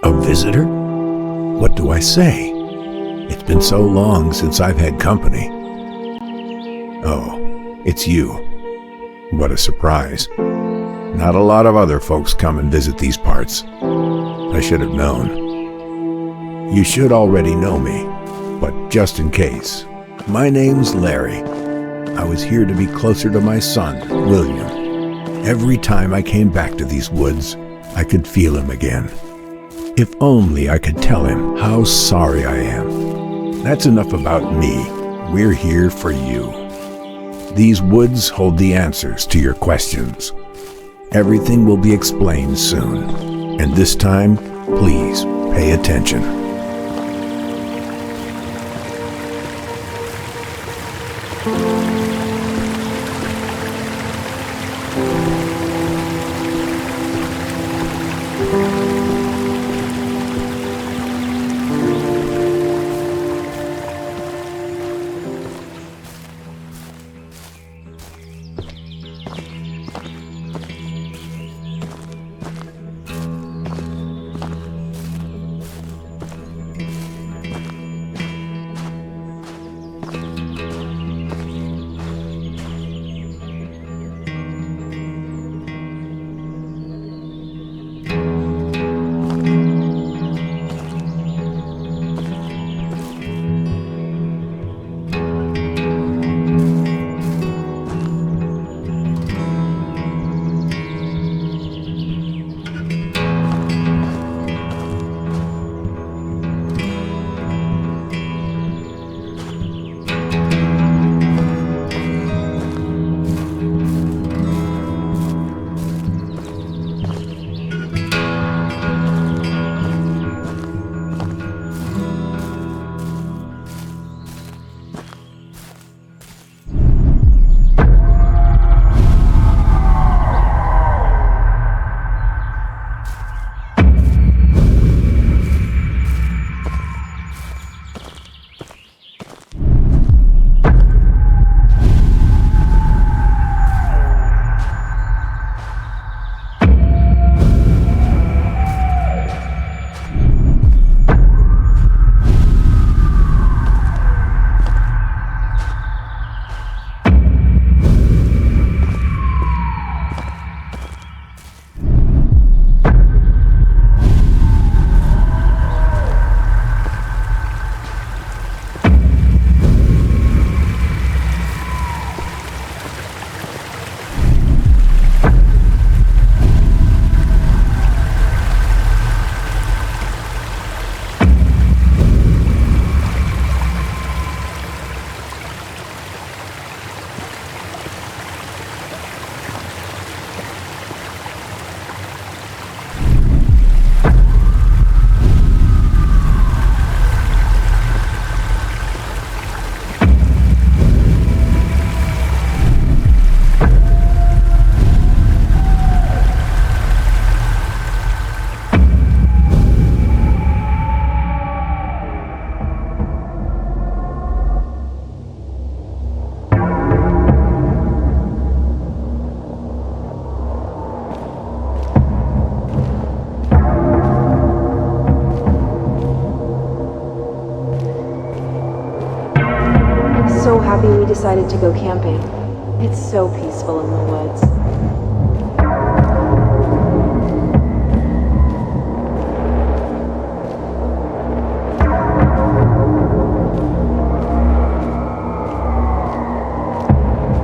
A visitor? What do I say? It's been so long since I've had company. Oh, it's you. What a surprise. Not a lot of other folks come and visit these parts. I should have known. You should already know me, but just in case. My name's Larry. I was here to be closer to my son, William. Every time I came back to these woods, I could feel him again. If only I could tell him how sorry I am. That's enough about me. We're here for you. These woods hold the answers to your questions. Everything will be explained soon. And this time, please pay attention. We decided to go camping. It's so peaceful in the woods.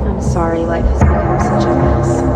I'm sorry life has become such a mess.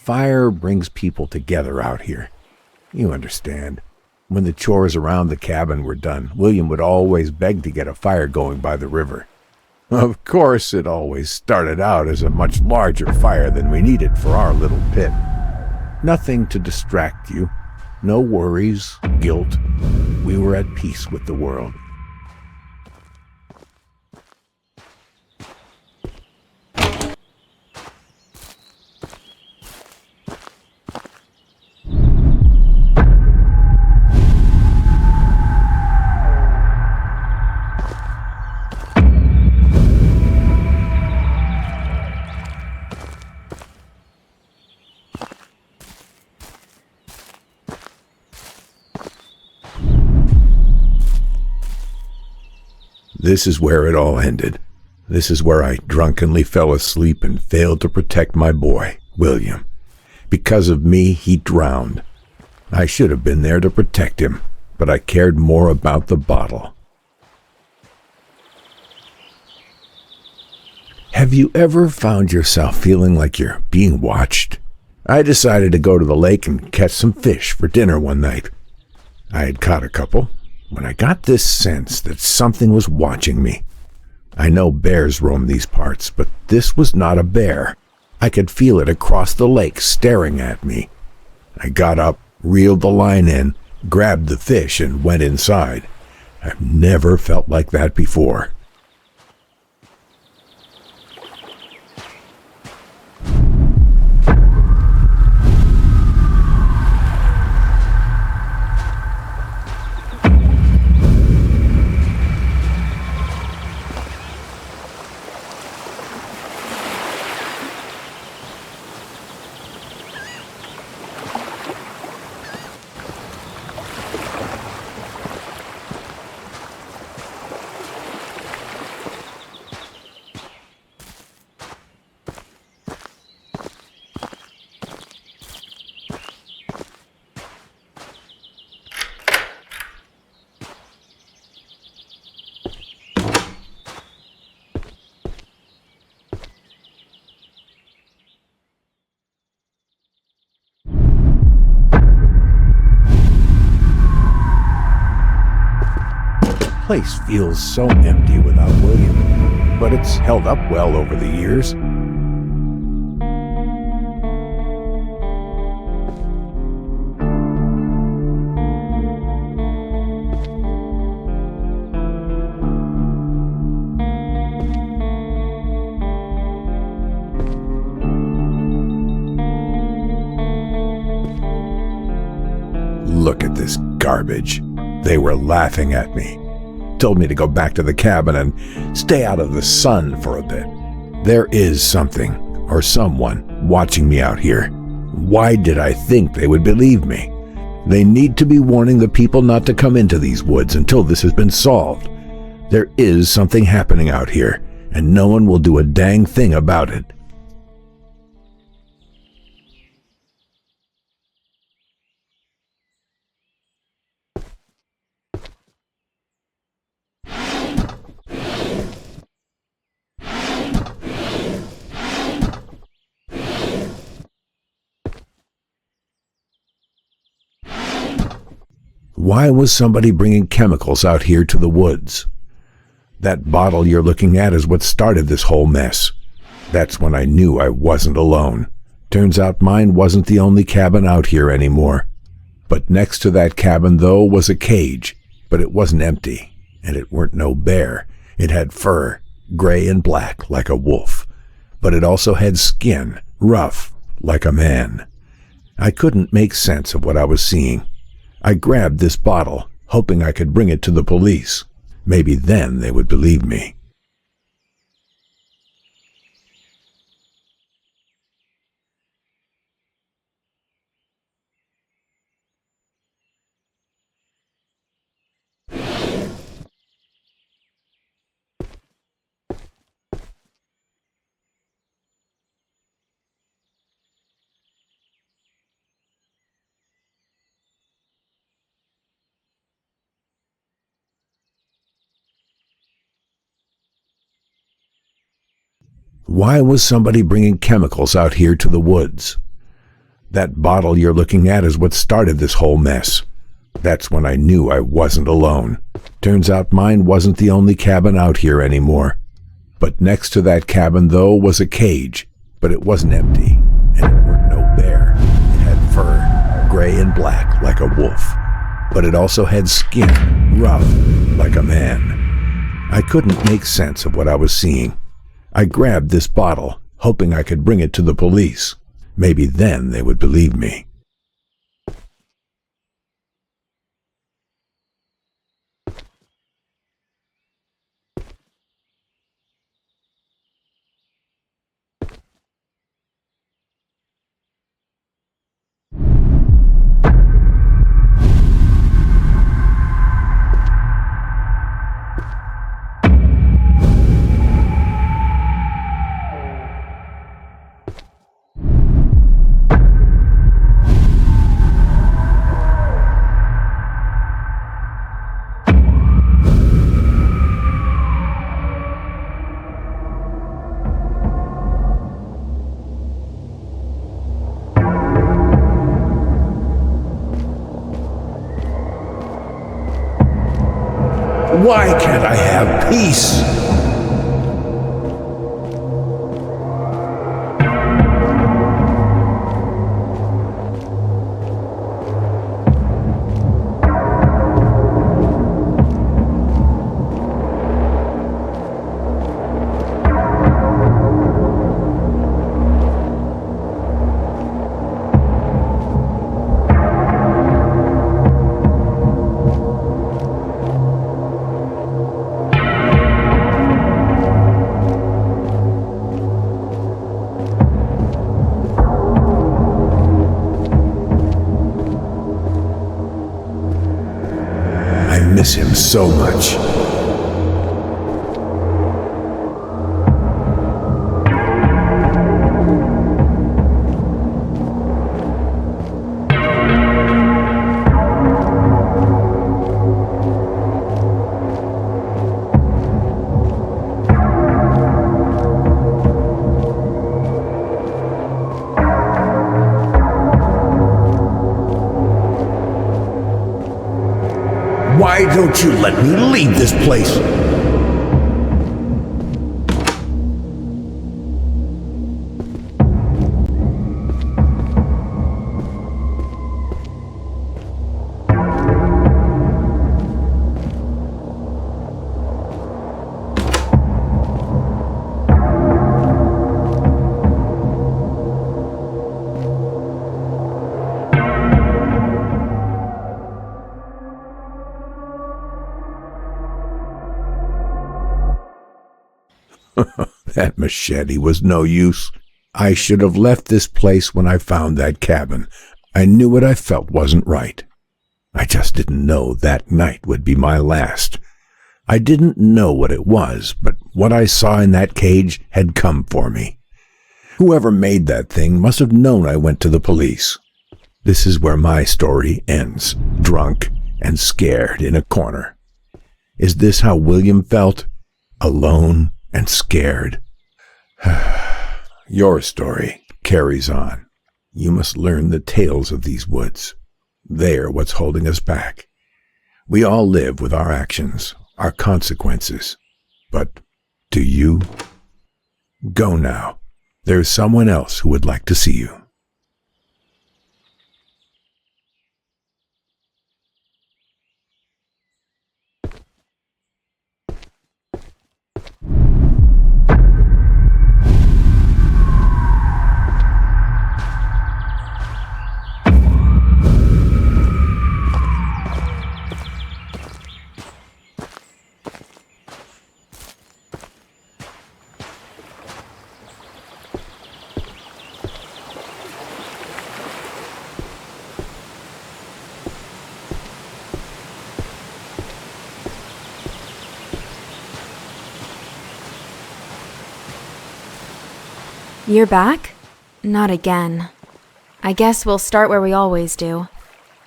Fire brings people together out here. You understand. When the chores around the cabin were done, William would always beg to get a fire going by the river. Of course, it always started out as a much larger fire than we needed for our little pit. Nothing to distract you. No worries, guilt. We were at peace with the world. This is where it all ended. This is where I drunkenly fell asleep and failed to protect my boy, William. Because of me, he drowned. I should have been there to protect him, but I cared more about the bottle. Have you ever found yourself feeling like you're being watched? I decided to go to the lake and catch some fish for dinner one night. I had caught a couple when I got this sense that something was watching me. I know bears roam these parts, but this was not a bear. I could feel it across the lake staring at me. I got up, reeled the line in, grabbed the fish, and went inside. I've never felt like that before. place feels so empty without William, but it's held up well over the years. Look at this garbage. They were laughing at me. Told me to go back to the cabin and stay out of the sun for a bit. There is something, or someone, watching me out here. Why did I think they would believe me? They need to be warning the people not to come into these woods until this has been solved. There is something happening out here, and no one will do a dang thing about it. Why was somebody bringing chemicals out here to the woods? That bottle you're looking at is what started this whole mess. That's when I knew I wasn't alone. Turns out mine wasn't the only cabin out here anymore. But next to that cabin, though, was a cage. But it wasn't empty, and it weren't no bear. It had fur, gray and black, like a wolf. But it also had skin, rough, like a man. I couldn't make sense of what I was seeing. I grabbed this bottle, hoping I could bring it to the police. Maybe then they would believe me. Why was somebody bringing chemicals out here to the woods? That bottle you're looking at is what started this whole mess. That's when I knew I wasn't alone. Turns out mine wasn't the only cabin out here anymore. But next to that cabin, though, was a cage. But it wasn't empty, and it weren't no bear. It had fur, gray and black, like a wolf. But it also had skin, rough, like a man. I couldn't make sense of what I was seeing. I grabbed this bottle, hoping I could bring it to the police. Maybe then they would believe me. Why can't I have peace? I miss him so much. Why Why don't you let me leave this place? That machete was no use. I should have left this place when I found that cabin. I knew what I felt wasn't right. I just didn't know that night would be my last. I didn't know what it was, but what I saw in that cage had come for me. Whoever made that thing must have known I went to the police. This is where my story ends, drunk and scared in a corner. Is this how William felt? Alone and scared? Your story carries on. You must learn the tales of these woods. They're what's holding us back. We all live with our actions, our consequences. But do you? Go now. There's someone else who would like to see you. You're back? Not again. I guess we'll start where we always do.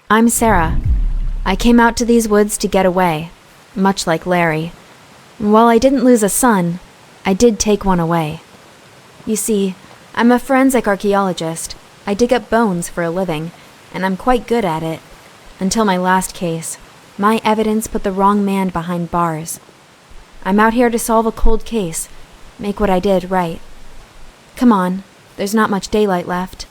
I'm Sarah. I came out to these woods to get away, much like Larry. While I didn't lose a son, I did take one away. You see, I'm a forensic archaeologist. I dig up bones for a living, and I'm quite good at it. Until my last case, my evidence put the wrong man behind bars. I'm out here to solve a cold case, make what I did right. Come on, there's not much daylight left.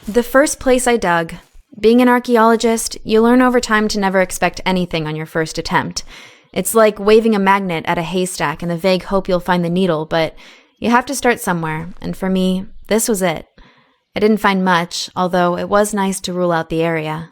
The first place I dug. Being an archaeologist, you learn over time to never expect anything on your first attempt. It's like waving a magnet at a haystack in the vague hope you'll find the needle, but you have to start somewhere, and for me, this was it. I didn't find much, although it was nice to rule out the area.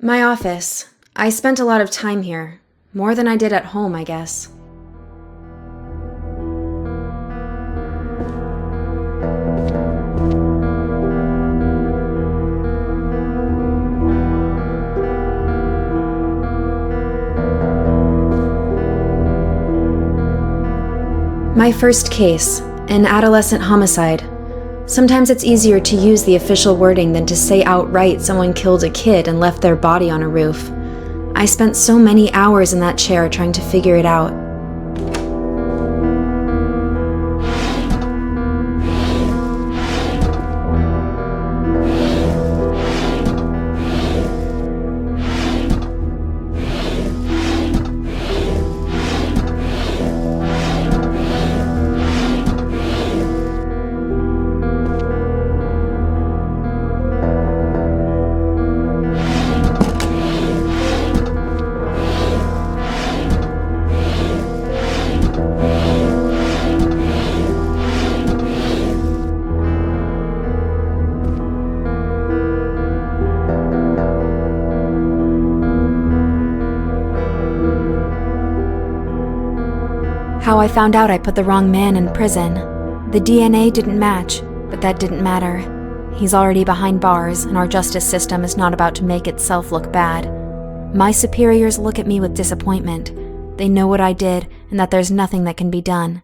My office. I spent a lot of time here. More than I did at home, I guess. My first case, an adolescent homicide. Sometimes it's easier to use the official wording than to say outright someone killed a kid and left their body on a roof. I spent so many hours in that chair trying to figure it out. How I found out I put the wrong man in prison. The DNA didn't match, but that didn't matter. He's already behind bars, and our justice system is not about to make itself look bad. My superiors look at me with disappointment. They know what I did, and that there's nothing that can be done.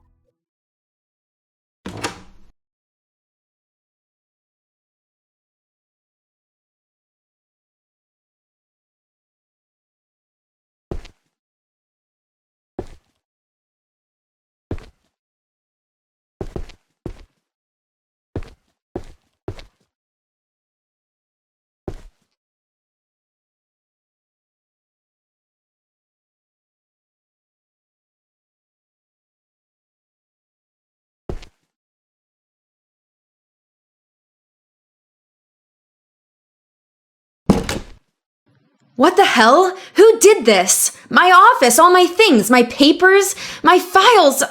What the hell? Who did this? My office, all my things, my papers, my files.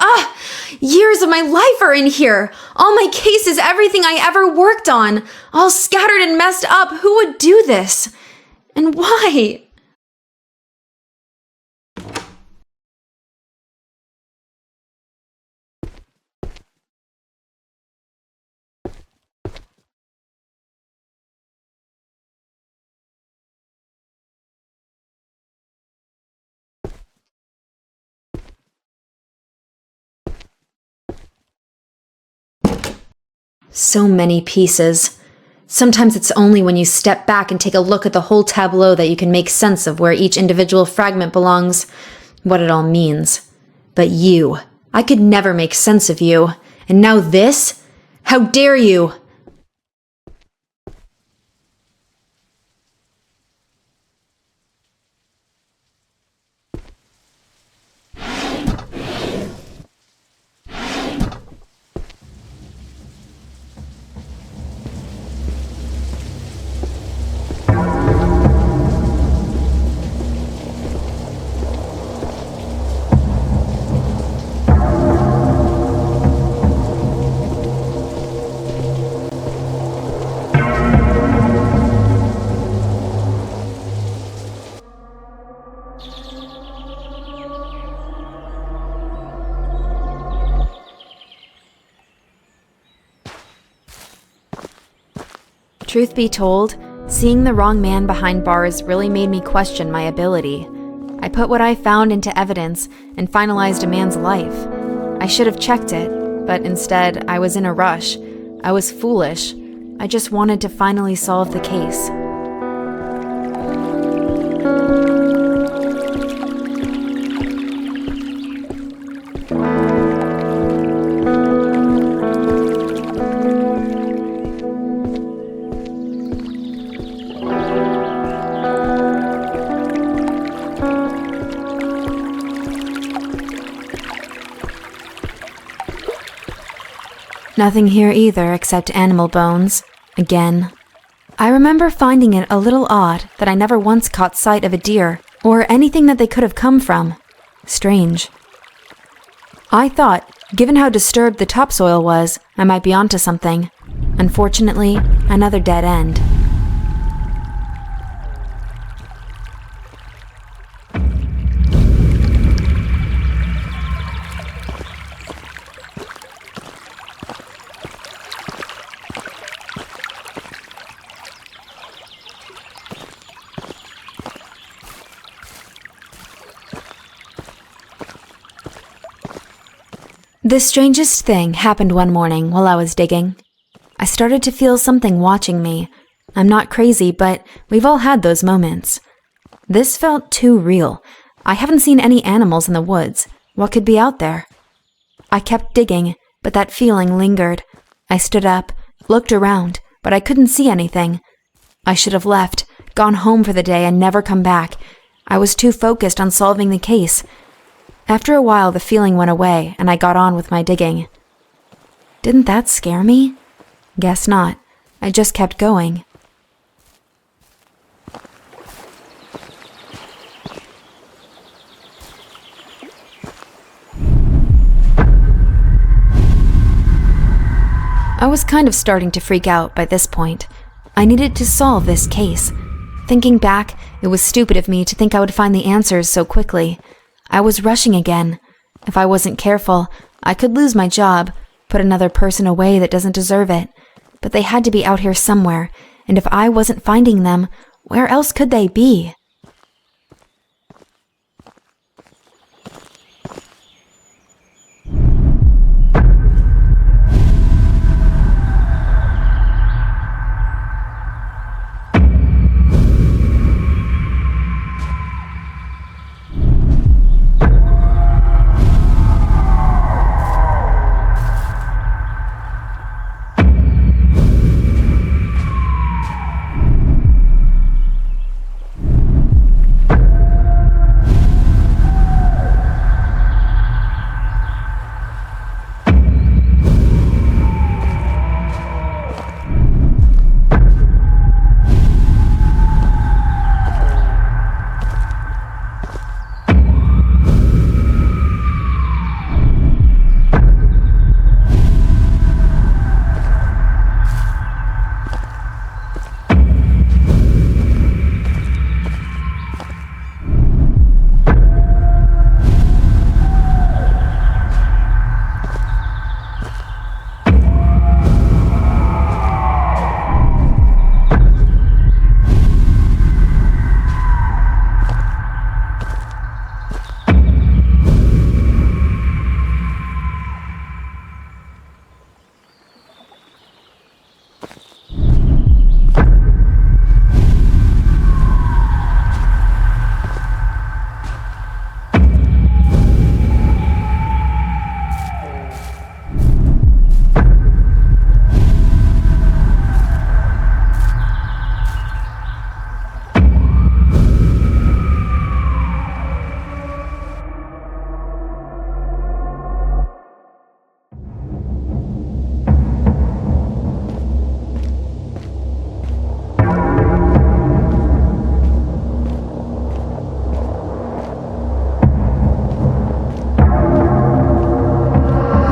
Years of my life are in here. All my cases, everything I ever worked on, all scattered and messed up. Who would do this? And why? So many pieces. Sometimes it's only when you step back and take a look at the whole tableau that you can make sense of where each individual fragment belongs, what it all means. But you, I could never make sense of you. And now this? How dare you? Truth be told, seeing the wrong man behind bars really made me question my ability. I put what I found into evidence and finalized a man's life. I should have checked it, but instead I was in a rush. I was foolish. I just wanted to finally solve the case. Nothing here either except animal bones. Again. I remember finding it a little odd that I never once caught sight of a deer or anything that they could have come from. Strange. I thought, given how disturbed the topsoil was, I might be onto something. Unfortunately, another dead end. The strangest thing happened one morning while I was digging. I started to feel something watching me. I'm not crazy, but we've all had those moments. This felt too real. I haven't seen any animals in the woods. What could be out there? I kept digging, but that feeling lingered. I stood up, looked around, but I couldn't see anything. I should have left, gone home for the day and never come back. I was too focused on solving the case. After a while, the feeling went away, and I got on with my digging. Didn't that scare me? Guess not. I just kept going. I was kind of starting to freak out by this point. I needed to solve this case. Thinking back, it was stupid of me to think I would find the answers so quickly. I was rushing again. If I wasn't careful, I could lose my job, put another person away that doesn't deserve it. But they had to be out here somewhere, and if I wasn't finding them, where else could they be?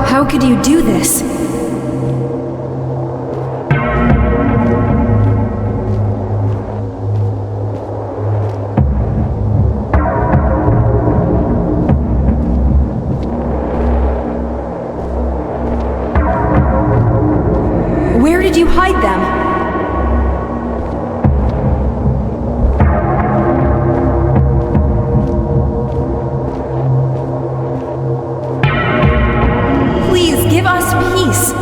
How could you do this? Where did you hide them? Please give us peace.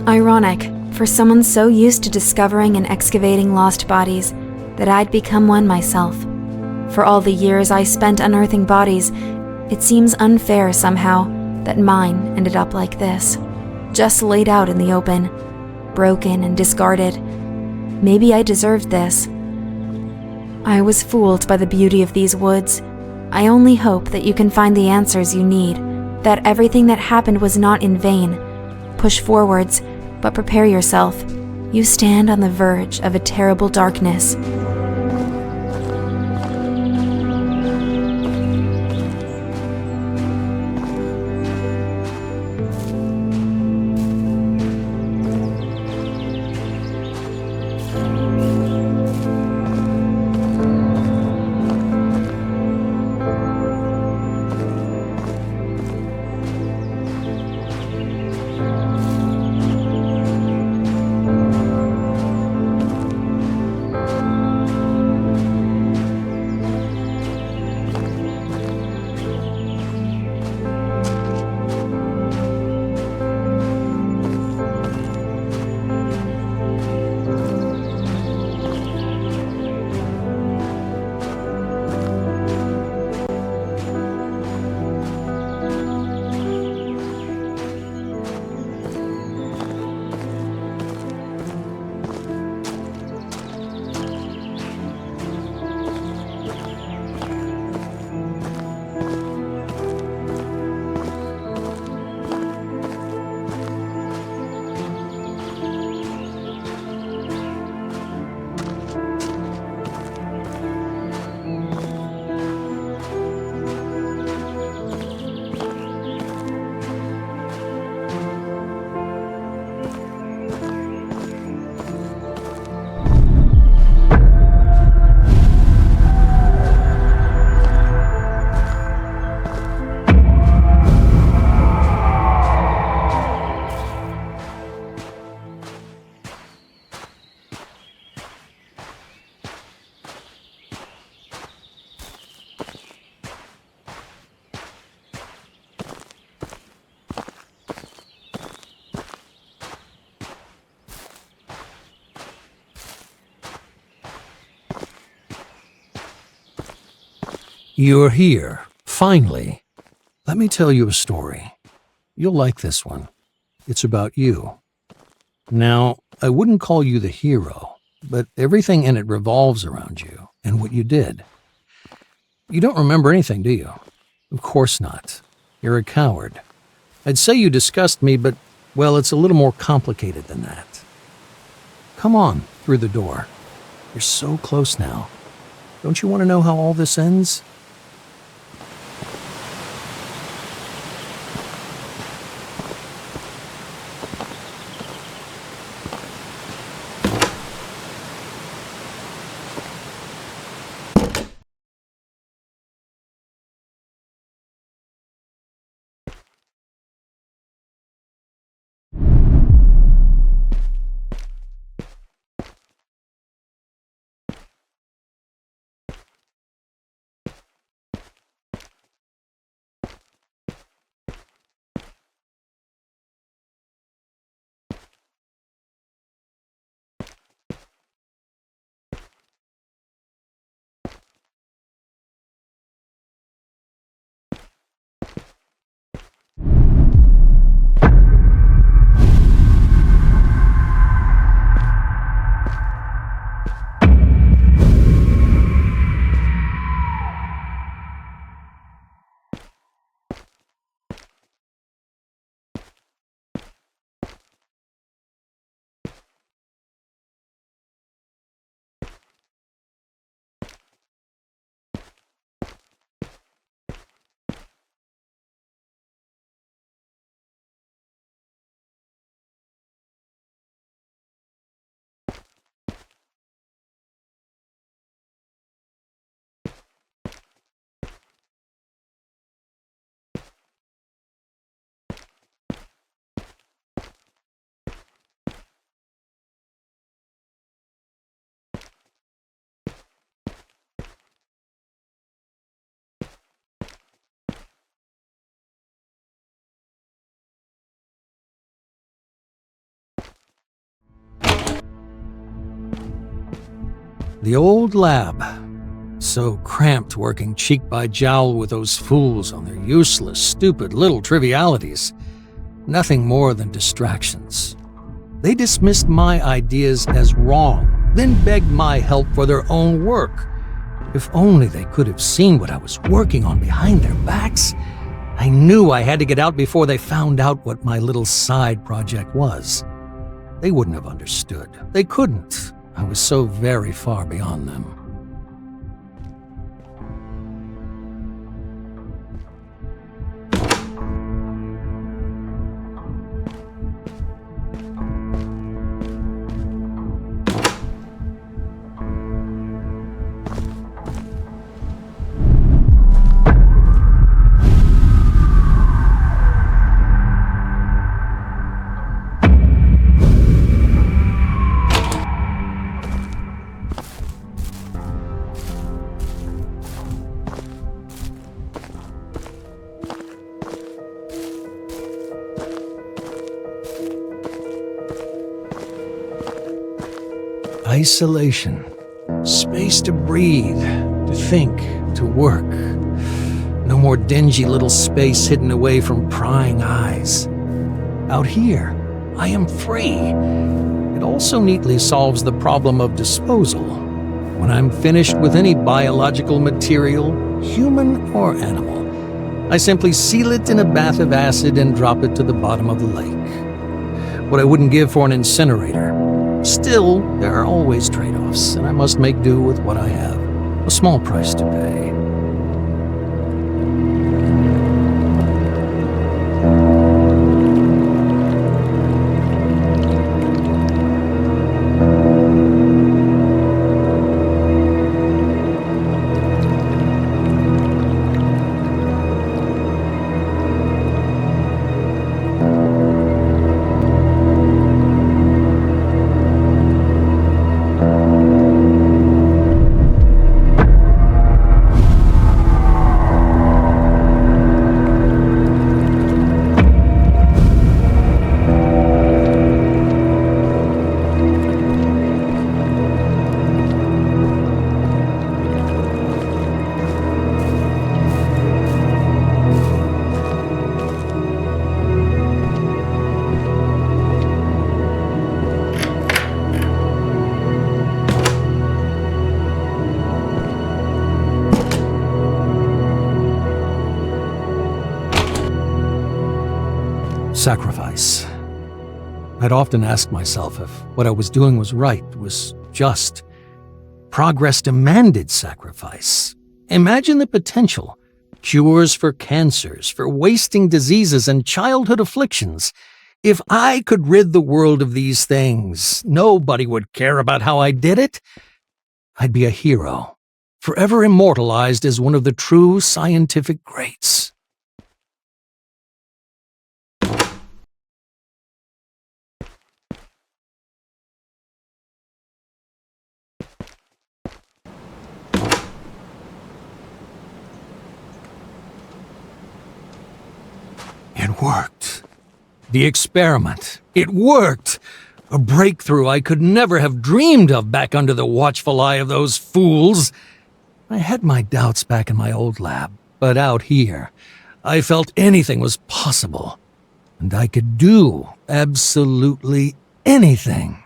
Ironic, for someone so used to discovering and excavating lost bodies, that I'd become one myself. For all the years I spent unearthing bodies, it seems unfair somehow that mine ended up like this, just laid out in the open, broken and discarded. Maybe I deserved this. I was fooled by the beauty of these woods. I only hope that you can find the answers you need, that everything that happened was not in vain. Push forwards, but prepare yourself. You stand on the verge of a terrible darkness. You're here, finally. Let me tell you a story. You'll like this one. It's about you. Now, I wouldn't call you the hero, but everything in it revolves around you and what you did. You don't remember anything, do you? Of course not. You're a coward. I'd say you disgust me, but, well, it's a little more complicated than that. Come on, through the door. You're so close now. Don't you want to know how all this ends? The old lab. So cramped working cheek by jowl with those fools on their useless, stupid little trivialities. Nothing more than distractions. They dismissed my ideas as wrong, then begged my help for their own work. If only they could have seen what I was working on behind their backs. I knew I had to get out before they found out what my little side project was. They wouldn't have understood. They couldn't. I was so very far beyond them. Isolation. Space to breathe, to think, to work. No more dingy little space hidden away from prying eyes. Out here, I am free. It also neatly solves the problem of disposal. When I'm finished with any biological material, human or animal, I simply seal it in a bath of acid and drop it to the bottom of the lake. What I wouldn't give for an incinerator. Still, there are always trade-offs, and I must make do with what I have. A small price to pay. Sacrifice. I'd often ask myself if what I was doing was right, was just. Progress demanded sacrifice. Imagine the potential. Cures for cancers, for wasting diseases and childhood afflictions. If I could rid the world of these things, nobody would care about how I did it. I'd be a hero, forever immortalized as one of the true scientific greats. It worked. The experiment. It worked. A breakthrough I could never have dreamed of back under the watchful eye of those fools. I had my doubts back in my old lab, but out here, I felt anything was possible. And I could do absolutely anything.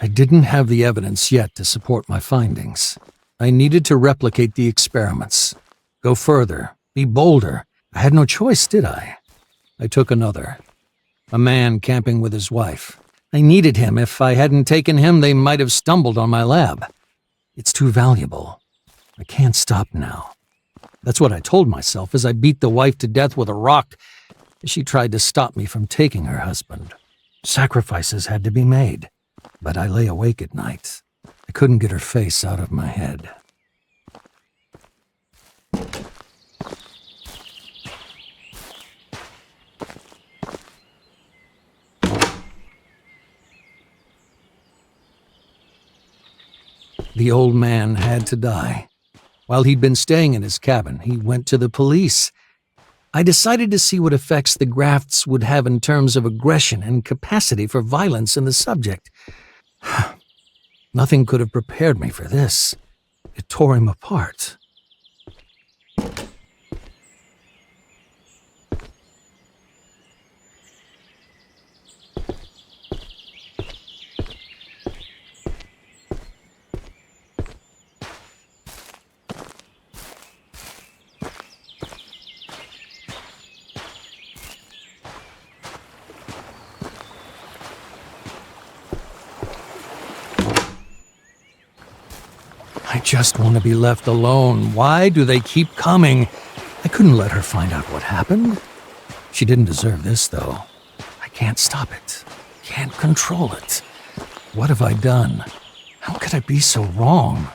I didn't have the evidence yet to support my findings. I needed to replicate the experiments. Go further. Be bolder. I had no choice, did I? I took another. A man camping with his wife. I needed him. If I hadn't taken him, they might have stumbled on my lab. It's too valuable. I can't stop now. That's what I told myself as I beat the wife to death with a rock as she tried to stop me from taking her husband. Sacrifices had to be made. But I lay awake at night. I couldn't get her face out of my head. The old man had to die. While he'd been staying in his cabin, he went to the police. I decided to see what effects the grafts would have in terms of aggression and capacity for violence in the subject. Nothing could have prepared me for this. It tore him apart. I just want to be left alone. Why do they keep coming? I couldn't let her find out what happened. She didn't deserve this, though. I can't stop it. Can't control it. What have I done? How could I be so wrong?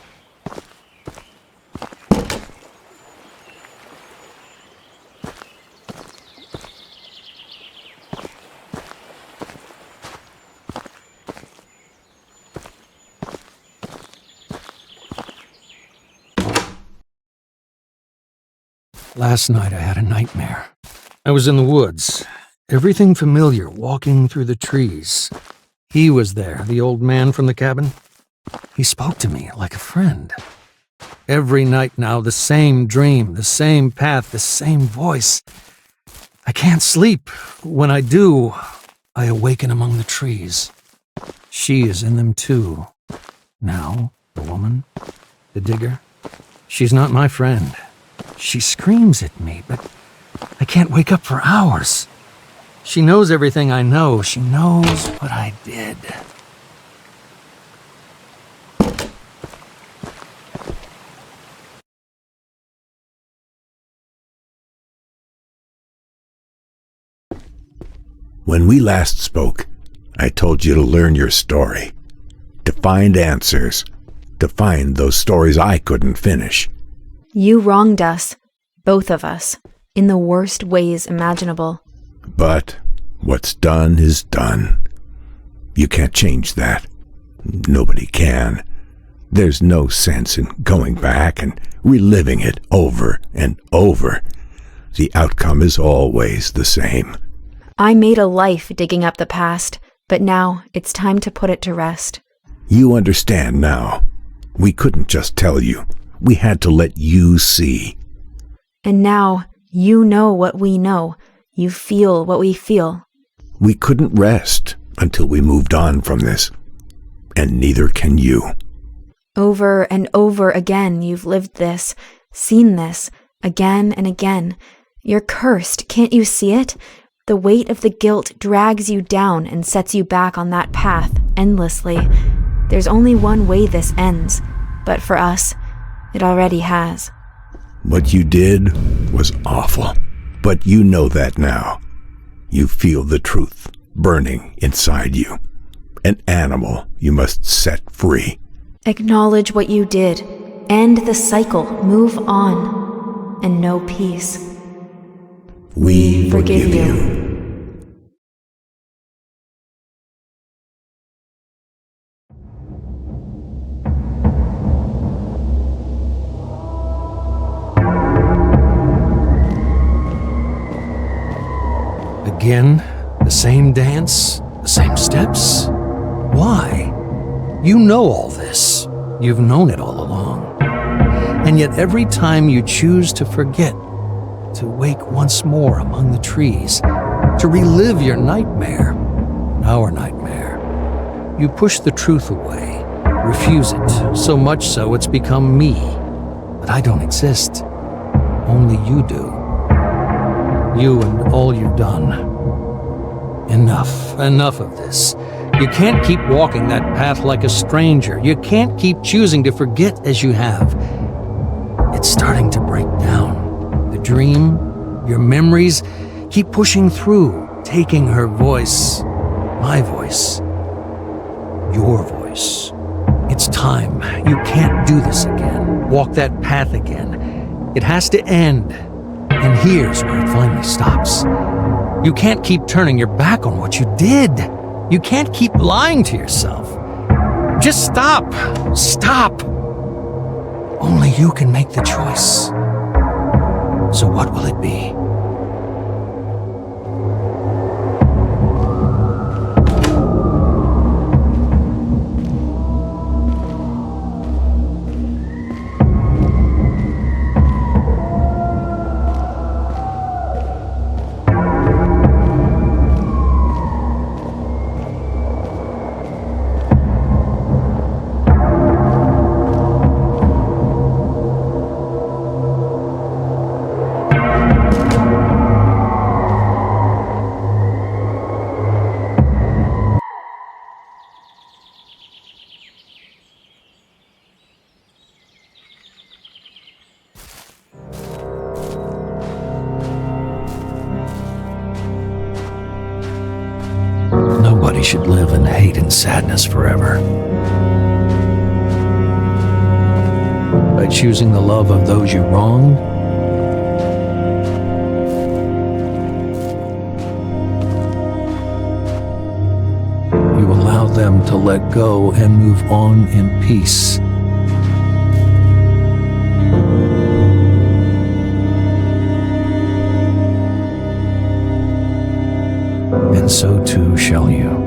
Last night I had a nightmare. I was in the woods. Everything familiar, walking through the trees. He was there, the old man from the cabin. He spoke to me like a friend. Every night now, the same dream, the same path, the same voice. I can't sleep. When I do, I awaken among the trees. She is in them too. Now, the woman, the digger, she's not my friend. She screams at me, but I can't wake up for hours. She knows everything I know. She knows what I did. When we last spoke, I told you to learn your story, to find answers, to find those stories I couldn't finish. You wronged us, both of us, in the worst ways imaginable. But what's done is done. You can't change that. Nobody can. There's no sense in going back and reliving it over and over. The outcome is always the same. I made a life digging up the past, but now it's time to put it to rest. You understand now. We couldn't just tell you. We had to let you see. And now you know what we know. You feel what we feel. We couldn't rest until we moved on from this, and neither can you. Over and over again you've lived this, seen this, again and again. You're cursed, can't you see it? The weight of the guilt drags you down and sets you back on that path endlessly. There's only one way this ends, but for us, it already has. What you did was awful, but you know that now. You feel the truth burning inside you. An animal you must set free. Acknowledge what you did. End the cycle. Move on. And know peace. We forgive you. Again, the same dance, the same steps? Why? You know all this. You've known it all along. And yet every time you choose to forget, to wake once more among the trees, to relive your nightmare, our nightmare, you push the truth away, refuse it, so much so it's become me. But I don't exist. Only you do. You and all you've done. Enough of this. You can't keep walking that path like a stranger. You can't keep choosing to forget as you have. It's starting to break down. The dream, your memories, keep pushing through, taking her voice, my voice, your voice. It's time. You can't do this again. Walk that path again. It has to end. And here's where it finally stops. You can't keep turning your back on what you did. You can't keep lying to yourself. Just stop. Stop. Only you can make the choice. So what will it be? Nobody should live in hate and sadness forever. By choosing the love of those you wronged, you allow them to let go and move on in peace. And so too shall you.